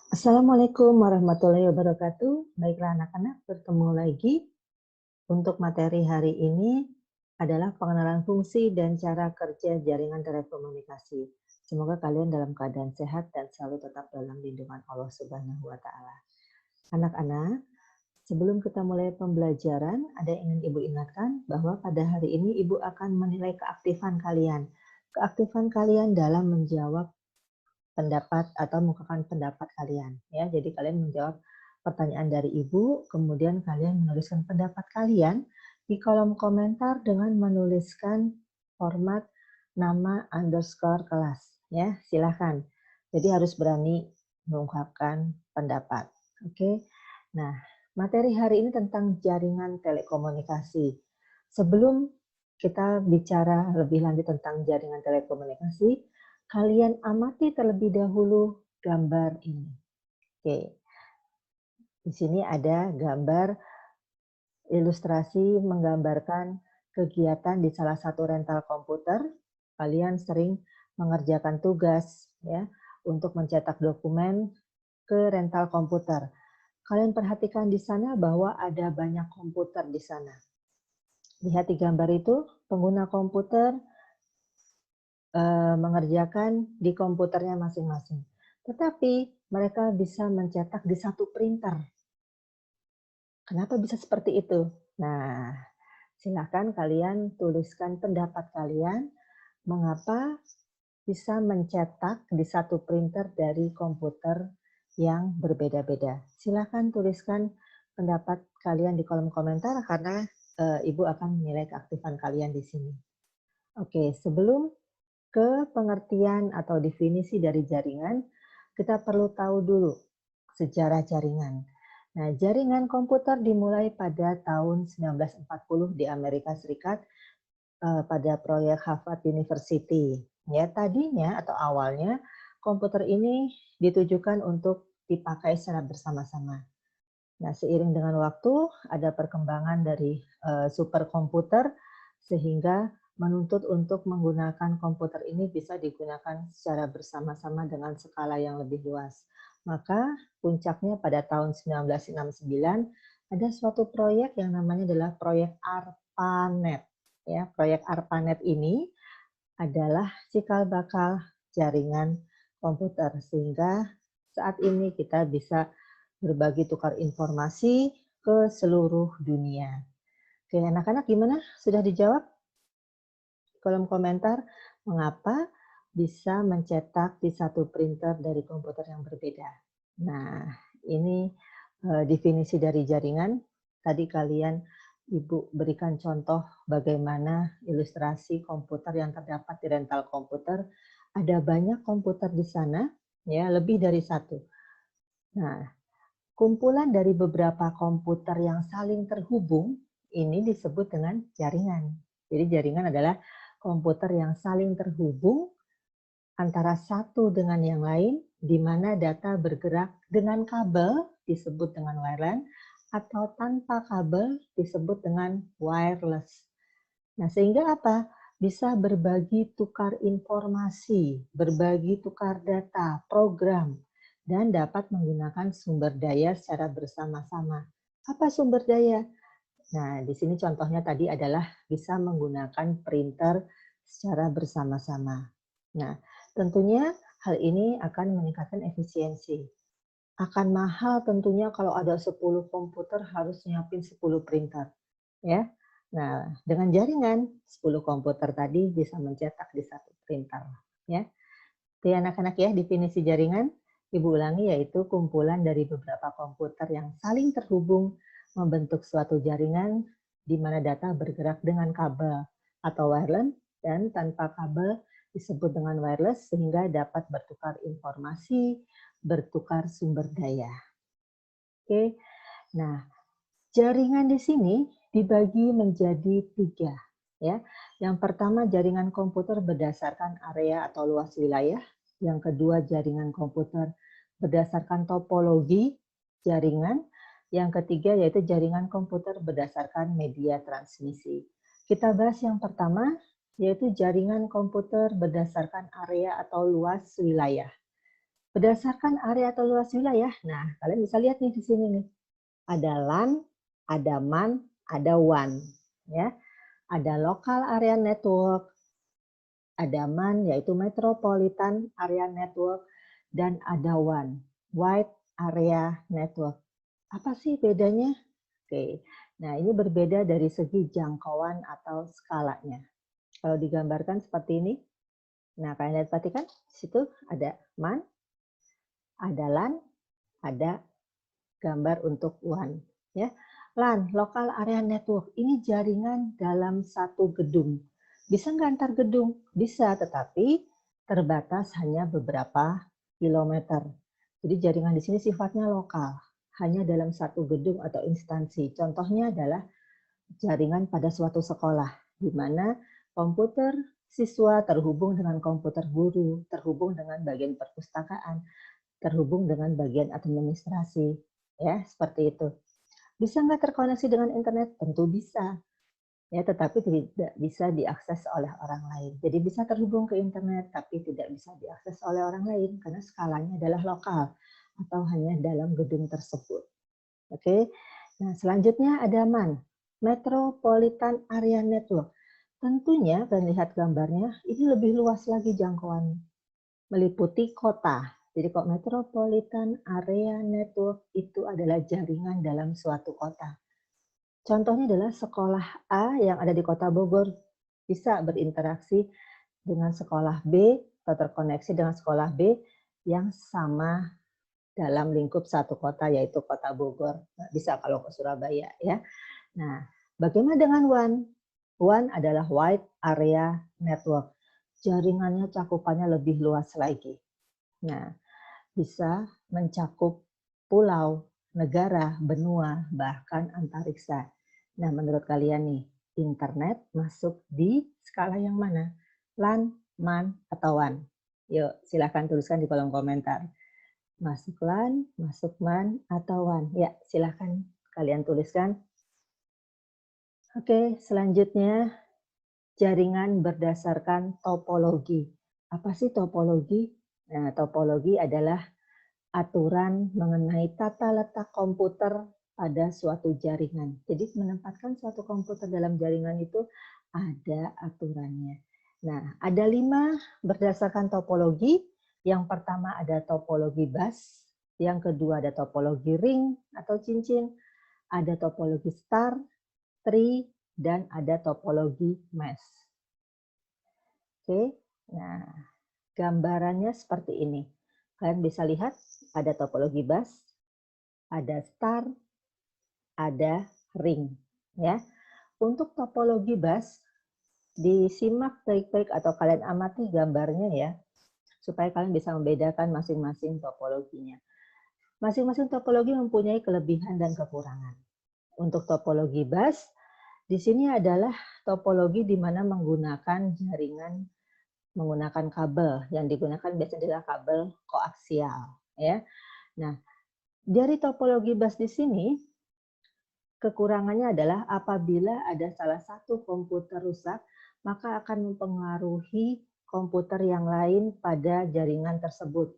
Assalamualaikum warahmatullahi wabarakatuh. Baiklah anak-anak, bertemu lagi. Untuk materi hari ini adalah pengenalan fungsi dan cara kerja jaringan telekomunikasi. Semoga kalian dalam keadaan sehat dan selalu tetap dalam lindungan Allah Subhanahu wa taala. Anak-anak, sebelum kita mulai pembelajaran, ada yang ingin Ibu ingatkan bahwa pada hari ini Ibu akan menilai keaktifan kalian. Keaktifan kalian dalam menjawab pendapat atau mengungkapkan pendapat kalian ya. Jadi kalian menjawab pertanyaan dari Ibu, kemudian kalian menuliskan pendapat kalian di kolom komentar dengan menuliskan format nama underscore kelas ya. Silahkan. Jadi harus berani mengungkapkan pendapat. Oke. Nah, materi hari ini tentang jaringan telekomunikasi. Sebelum kita bicara lebih lanjut tentang jaringan telekomunikasi, kalian amati terlebih dahulu gambar ini. Oke, di sini ada gambar ilustrasi menggambarkan kegiatan di salah satu rental komputer. Kalian sering mengerjakan tugas ya untuk mencetak dokumen ke rental komputer. Kalian perhatikan di sana bahwa ada banyak komputer di sana. Lihat di gambar itu, pengguna komputer mengerjakan di komputernya masing-masing. Tetapi mereka bisa mencetak di satu printer. Kenapa bisa seperti itu? Nah, silakan kalian tuliskan pendapat kalian mengapa bisa mencetak di satu printer dari komputer yang berbeda-beda. Silakan tuliskan pendapat kalian di kolom komentar karena Ibu akan menilai keaktifan kalian di sini. Oke, sebelum ke pengertian atau definisi dari jaringan, kita perlu tahu dulu sejarah jaringan. Nah, jaringan komputer dimulai pada tahun 1940 di Amerika Serikat pada proyek Harvard University. Ya, tadinya atau awalnya komputer ini ditujukan untuk dipakai secara bersama-sama. Nah, seiring dengan waktu ada perkembangan dari superkomputer sehingga menuntut untuk menggunakan komputer ini bisa digunakan secara bersama-sama dengan skala yang lebih luas. Maka puncaknya pada tahun 1969 ada suatu proyek yang namanya adalah proyek ARPANET. Ya, proyek ARPANET ini adalah cikal bakal jaringan komputer sehingga saat ini kita bisa berbagi tukar informasi ke seluruh dunia. Oke, anak-anak gimana? Sudah dijawab? Kolom komentar mengapa bisa mencetak di satu printer dari komputer yang berbeda. Nah, ini definisi dari jaringan. Tadi kalian Ibu berikan contoh bagaimana ilustrasi komputer yang terdapat di rental komputer. Ada banyak komputer di sana, ya, lebih dari satu. Nah, kumpulan dari beberapa komputer yang saling terhubung ini disebut dengan jaringan. Jadi jaringan adalah komputer yang saling terhubung antara satu dengan yang lain, di mana data bergerak dengan kabel disebut dengan wireline atau tanpa kabel disebut dengan wireless. Nah, sehingga apa? Bisa berbagi tukar informasi, berbagi tukar data, program, dan dapat menggunakan sumber daya secara bersama-sama. Apa sumber daya? Nah, di sini contohnya tadi adalah bisa menggunakan printer secara bersama-sama. Nah, tentunya hal ini akan meningkatkan efisiensi. Akan mahal tentunya kalau ada 10 komputer harus nyiapin 10 printer, ya. Nah, dengan jaringan 10 komputer tadi bisa mencetak di satu printer, ya. Jadi anak-anak ya, definisi jaringan Ibu ulangi yaitu kumpulan dari beberapa komputer yang saling terhubung membentuk suatu jaringan di mana data bergerak dengan kabel atau wireless dan tanpa kabel disebut dengan wireless sehingga dapat bertukar informasi, bertukar sumber daya. Oke. Nah, jaringan di sini dibagi menjadi 3 ya. Yang pertama jaringan komputer berdasarkan area atau luas wilayah, yang kedua jaringan komputer berdasarkan topologi jaringan, yang ketiga yaitu jaringan komputer berdasarkan media transmisi. Kita bahas yang pertama yaitu jaringan komputer berdasarkan area atau luas wilayah. Berdasarkan area atau luas wilayah, nah kalian bisa lihat nih di sini nih. Ada LAN, ada MAN, ada WAN. Ya. Ada Local Area Network, ada MAN yaitu Metropolitan Area Network, dan ada WAN, Wide Area Network. Apa sih bedanya? Oke, nah ini berbeda dari segi jangkauan atau skalanya. Kalau digambarkan seperti ini, nah kalian lihat perhatikan, di situ ada MAN, ada LAN, ada gambar untuk WAN. Ya. LAN, Local Area Network, ini jaringan dalam satu gedung. Bisa nggak antar gedung? Bisa, tetapi terbatas hanya beberapa kilometer. Jadi jaringan di sini sifatnya lokal, hanya dalam satu gedung atau instansi. Contohnya adalah jaringan pada suatu sekolah, di mana komputer siswa terhubung dengan komputer guru, terhubung dengan bagian perpustakaan, terhubung dengan bagian administrasi. Ya, seperti itu. Bisa nggak terkoneksi dengan internet? Tentu bisa. Ya, tetapi tidak bisa diakses oleh orang lain. Jadi bisa terhubung ke internet, tapi tidak bisa diakses oleh orang lain karena skalanya adalah lokal atau hanya dalam gedung tersebut. Oke. Nah, selanjutnya ada MAN, Metropolitan Area Network. Tentunya, kalian lihat gambarnya, ini lebih luas lagi jangkauannya. Meliputi kota. Jadi kok Metropolitan Area Network itu adalah jaringan dalam suatu kota. Contohnya adalah sekolah A yang ada di kota Bogor bisa berinteraksi dengan sekolah B atau terkoneksi dengan sekolah B yang sama dalam lingkup satu kota yaitu kota Bogor. Nggak bisa kalau ke Surabaya ya. Nah, bagaimana dengan WAN? WAN adalah Wide Area Network. Jaringannya cakupannya lebih luas lagi. Nah, bisa mencakup pulau, negara, benua, bahkan antariksa. Nah, menurut kalian nih, internet masuk di skala yang mana? LAN, MAN, atau WAN? Yuk, silahkan tuliskan di kolom komentar. Masuk LAN, masuk MAN, atau WAN? Ya, silahkan kalian tuliskan. Oke, selanjutnya jaringan berdasarkan topologi. Apa sih topologi? Nah, topologi adalah aturan mengenai tata letak komputer pada suatu jaringan. Jadi menempatkan suatu komputer dalam jaringan itu ada aturannya. Nah, ada 5 berdasarkan topologi. Yang pertama ada topologi bus, yang kedua ada topologi ring atau cincin, ada topologi star, tree, dan ada topologi mesh. Oke, nah gambarannya seperti ini. Kalian bisa lihat ada topologi bus, ada star, ada ring. Ya, untuk topologi bus disimak baik-baik atau kalian amati gambarnya ya, supaya kalian bisa membedakan masing-masing topologinya. Masing-masing topologi mempunyai kelebihan dan kekurangan. Untuk topologi bus, di sini adalah topologi di mana menggunakan jaringan menggunakan kabel yang digunakan biasanya adalah kabel koaksial ya. Nah, dari topologi bus di sini kekurangannya adalah apabila ada salah satu komputer rusak, maka akan mempengaruhi komputer yang lain pada jaringan tersebut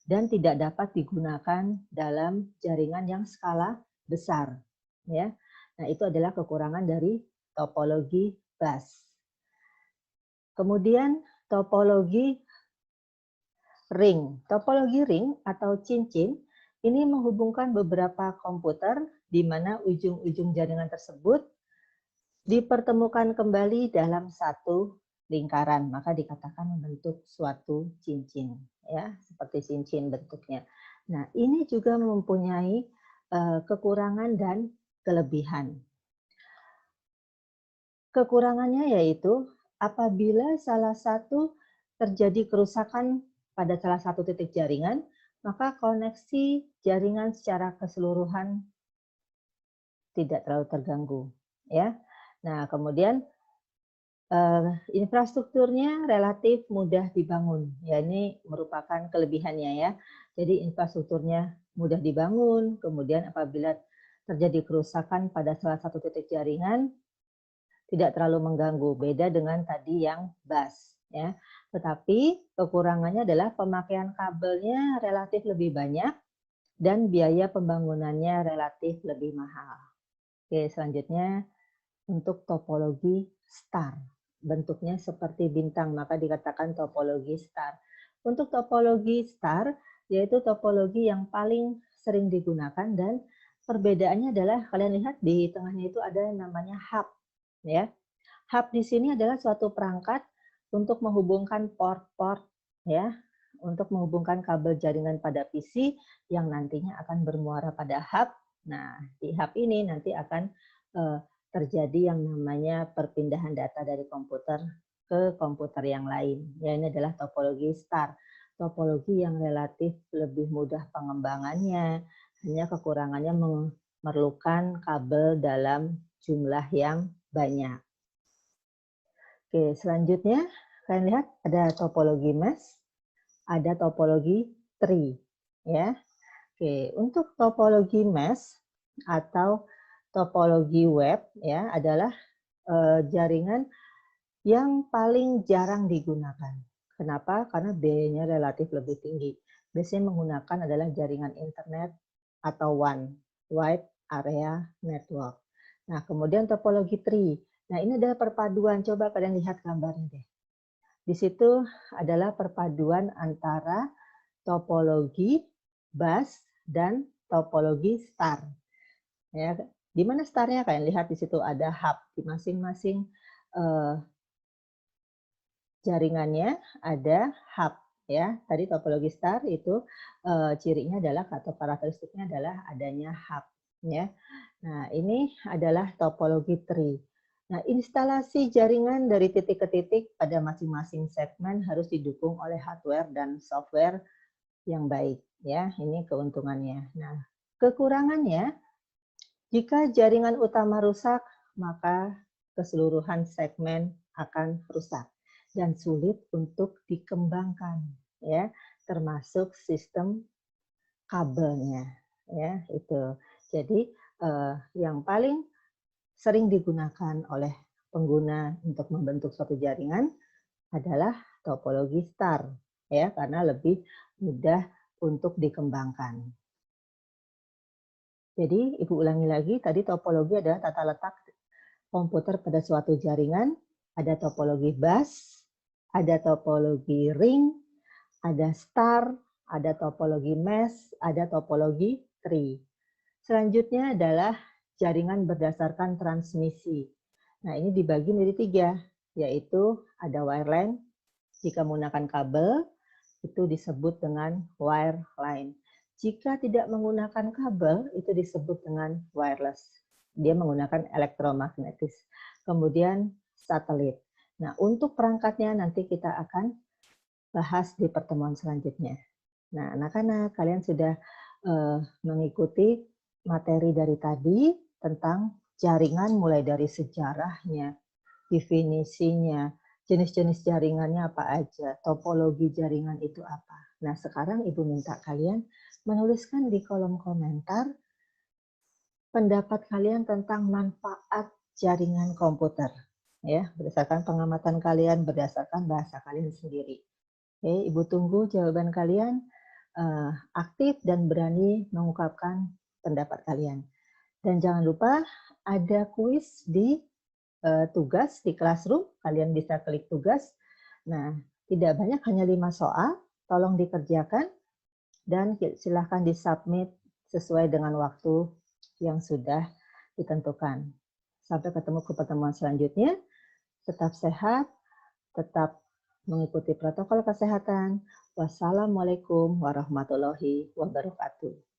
dan tidak dapat digunakan dalam jaringan yang skala besar ya. Nah, itu adalah kekurangan dari topologi bus. Kemudian topologi ring. Topologi ring atau cincin ini menghubungkan beberapa komputer di mana ujung-ujung jaringan tersebut dipertemukan kembali dalam satu lingkaran, maka dikatakan membentuk suatu cincin, ya, seperti cincin bentuknya. Nah, ini juga mempunyai kekurangan dan kelebihan. Kekurangannya yaitu apabila salah satu terjadi kerusakan pada salah satu titik jaringan, maka koneksi jaringan secara keseluruhan tidak terlalu terganggu, ya. Nah, kemudian infrastrukturnya relatif mudah dibangun. Ya, ini merupakan kelebihannya ya. Jadi infrastrukturnya mudah dibangun, kemudian apabila terjadi kerusakan pada salah satu titik jaringan tidak terlalu mengganggu. Beda dengan tadi yang bus. ya. Tetapi kekurangannya adalah pemakaian kabelnya relatif lebih banyak dan biaya pembangunannya relatif lebih mahal. Oke, selanjutnya untuk topologi star. Bentuknya seperti bintang, maka dikatakan topologi star. Untuk topologi star, yaitu topologi yang paling sering digunakan dan perbedaannya adalah kalian lihat di tengahnya itu ada namanya hub, ya. Hub di sini adalah suatu perangkat untuk menghubungkan port-port, ya, untuk menghubungkan kabel jaringan pada PC yang nantinya akan bermuara pada hub. Nah, di hub ini nanti akan terjadi yang namanya perpindahan data dari komputer ke komputer yang lain. Ya, ini adalah topologi star. Topologi yang relatif lebih mudah pengembangannya, hanya kekurangannya memerlukan kabel dalam jumlah yang banyak. Oke, selanjutnya kalian lihat ada topologi mesh, ada topologi tree, ya. Oke, untuk topologi mesh atau topologi web ya adalah jaringan yang paling jarang digunakan. Kenapa? Karena biayanya relatif lebih tinggi. Biasanya menggunakan adalah jaringan internet atau WAN, Wide Area Network. Nah, kemudian topologi tree. Nah, ini adalah perpaduan. Coba kalian lihat gambarnya deh. Di situ adalah perpaduan antara topologi bus dan topologi star. Ya, di mana starnya? Kalian lihat di situ ada hub di masing-masing jaringannya ada hub ya. Tadi topologi star itu cirinya adalah atau karakteristiknya adalah adanya hub ya. Nah, ini adalah topologi tree. Nah, instalasi jaringan dari titik ke titik pada masing-masing segmen harus didukung oleh hardware dan software yang baik ya. Ini keuntungannya. Nah, kekurangannya jika jaringan utama rusak, maka keseluruhan segmen akan rusak dan sulit untuk dikembangkan ya, termasuk sistem kabelnya ya, itu. Jadi yang paling sering digunakan oleh pengguna untuk membentuk suatu jaringan adalah topologi star ya, karena lebih mudah untuk dikembangkan. Jadi, Ibu ulangi lagi, tadi topologi adalah tata letak komputer pada suatu jaringan, ada topologi bus, ada topologi ring, ada star, ada topologi mesh, ada topologi tree. Selanjutnya adalah jaringan berdasarkan transmisi. Nah, ini dibagi menjadi 3, yaitu ada wireline, jika menggunakan kabel, itu disebut dengan wireline. Jika tidak menggunakan kabel, itu disebut dengan wireless. Dia menggunakan elektromagnetis. Kemudian satelit. Nah, untuk perangkatnya nanti kita akan bahas di pertemuan selanjutnya. Nah, anak-anak, kalian sudah mengikuti materi dari tadi tentang jaringan mulai dari sejarahnya, definisinya, jenis-jenis jaringannya apa aja, topologi jaringan itu apa. Nah, sekarang Ibu minta kalian menuliskan di kolom komentar pendapat kalian tentang manfaat jaringan komputer. Ya, berdasarkan pengamatan kalian, berdasarkan bahasa kalian sendiri. Oke, Ibu tunggu jawaban kalian, aktif dan berani mengungkapkan pendapat kalian. Dan jangan lupa ada kuis di tugas di Classroom, kalian bisa klik tugas. Nah, tidak banyak, hanya 5 soal, tolong dikerjakan dan silahkan disubmit sesuai dengan waktu yang sudah ditentukan. Sampai ketemu ke pertemuan selanjutnya, tetap sehat, tetap mengikuti protokol kesehatan. Wassalamualaikum warahmatullahi wabarakatuh.